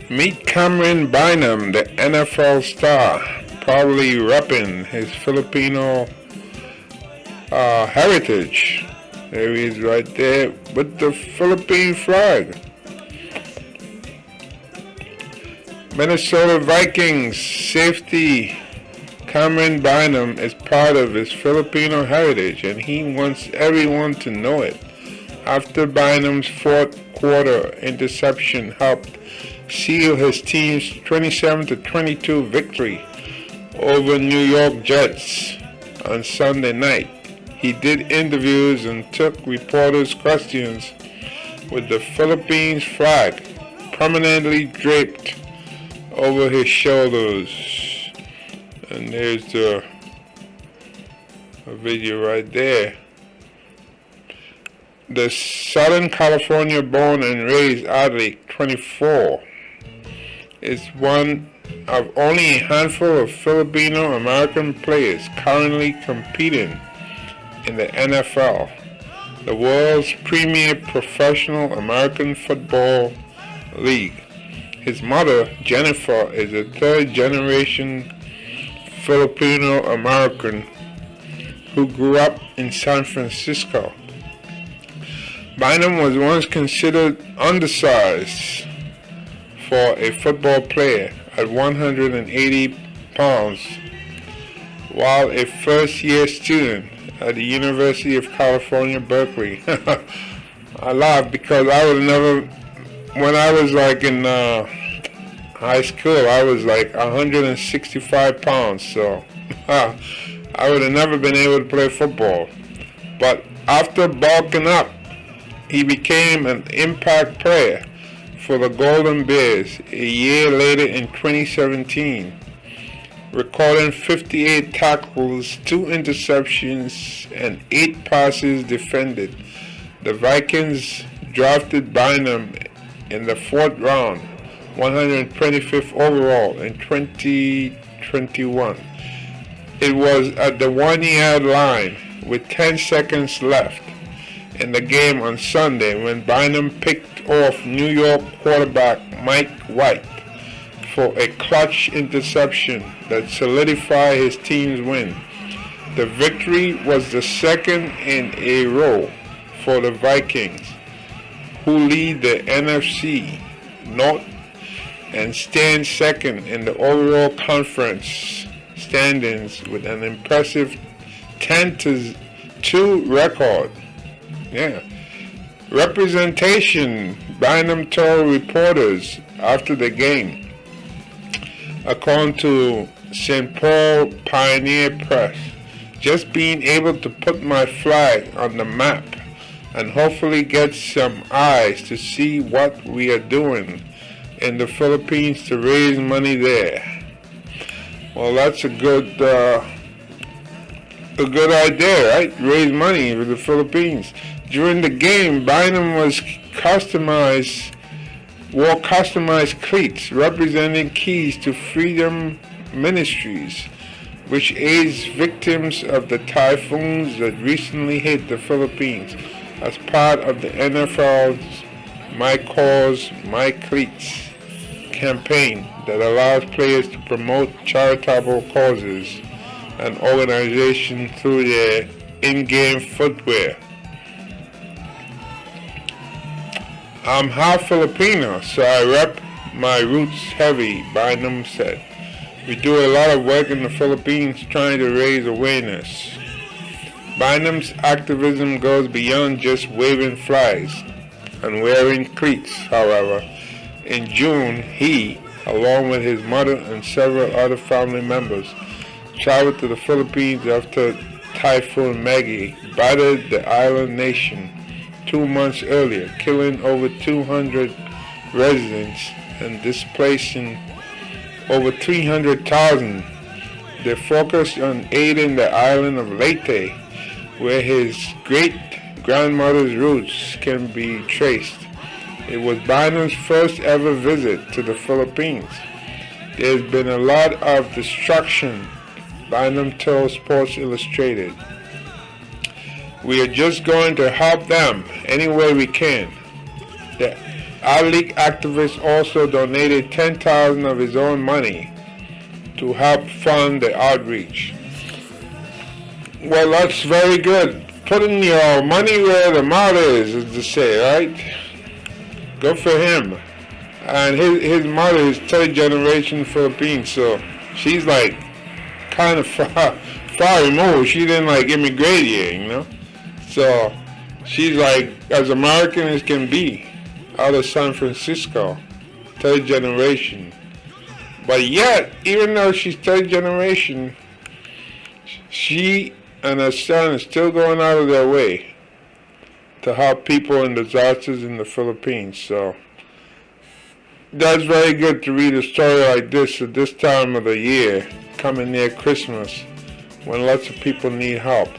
Meet Camryn Bynum, the NFL star, proudly repping his Filipino heritage. There he is right there with the Philippine flag. Minnesota Vikings safety Camryn Bynum is part of his Filipino heritage, and he wants everyone to know it. After Bynum's fourth quarter interception helped seal his team's 27-22 victory over New York Jets on Sunday night, he did interviews and took reporters' questions with the Philippines flag prominently draped over his shoulders. And there's a video right there. The Southern California born and raised athlete, 24, is one of only a handful of Filipino American players currently competing in the NFL, the world's premier professional American football league. His mother, Jennifer, is a third-generation Filipino American who grew up in San Francisco. Bynum was once considered undersized for a football player at 180 pounds while a first-year student at the University of California, Berkeley. I laugh because I would never, when I was like in high school, I was like 165 pounds, so I would have never been able to play football. But after bulking up, he became an impact player for the Golden Bears a year later in 2017, recording 58 tackles, 2 interceptions, and 8 passes defended. The Vikings drafted Bynum in the 4th round, 125th overall in 2021. It was at the 1-yard line with 10 seconds left in the game on Sunday when Bynum picked off New York quarterback Mike White for a clutch interception that solidified his team's win. The victory was the second in a row for the Vikings, who lead the NFC North and stand second in the overall conference standings with an impressive 10-2 record. Yeah. Representation, Bynum told reporters after the game. According to St. Paul Pioneer Press, just being able to put my flag on the map and hopefully get some eyes to see what we are doing in the Philippines to raise money there. Well, that's a good idea, right? Raise money for the Philippines. During the game, Bynum wore customized cleats representing Keys to Freedom Ministries, which aids victims of the typhoons that recently hit the Philippines, as part of the NFL's My Cause, My Cleats campaign that allows players to promote charitable causes and organizations through their in-game footwear. I'm half Filipino, so I rep my roots heavy, Bynum said. We do a lot of work in the Philippines trying to raise awareness. Bynum's activism goes beyond just waving flags and wearing cleats, however. In June, he, along with his mother and several other family members, traveled to the Philippines after Typhoon Maggie battered the island nation 2 months earlier, killing over 200 residents and displacing over 300,000. They focused on aiding the island of Leyte, where his great-grandmother's roots can be traced. It was Bynum's first ever visit to the Philippines. There's been a lot of destruction, Bynum told Sports Illustrated. We are just going to help them any way we can. Our league activist also donated $10,000 of his own money to help fund the outreach. Well, that's very good. Putting your money where the mouth is, as they say, right? Good for him. And his mother is third generation Filipino, so she's like kind of far removed. She didn't like immigrate here, you know? So she's like as American as can be, out of San Francisco, third generation. But yet, even though she's third generation, she and her son are still going out of their way to help people in disasters in the Philippines. So that's very good to read a story like this at this time of the year, coming near Christmas, when lots of people need help.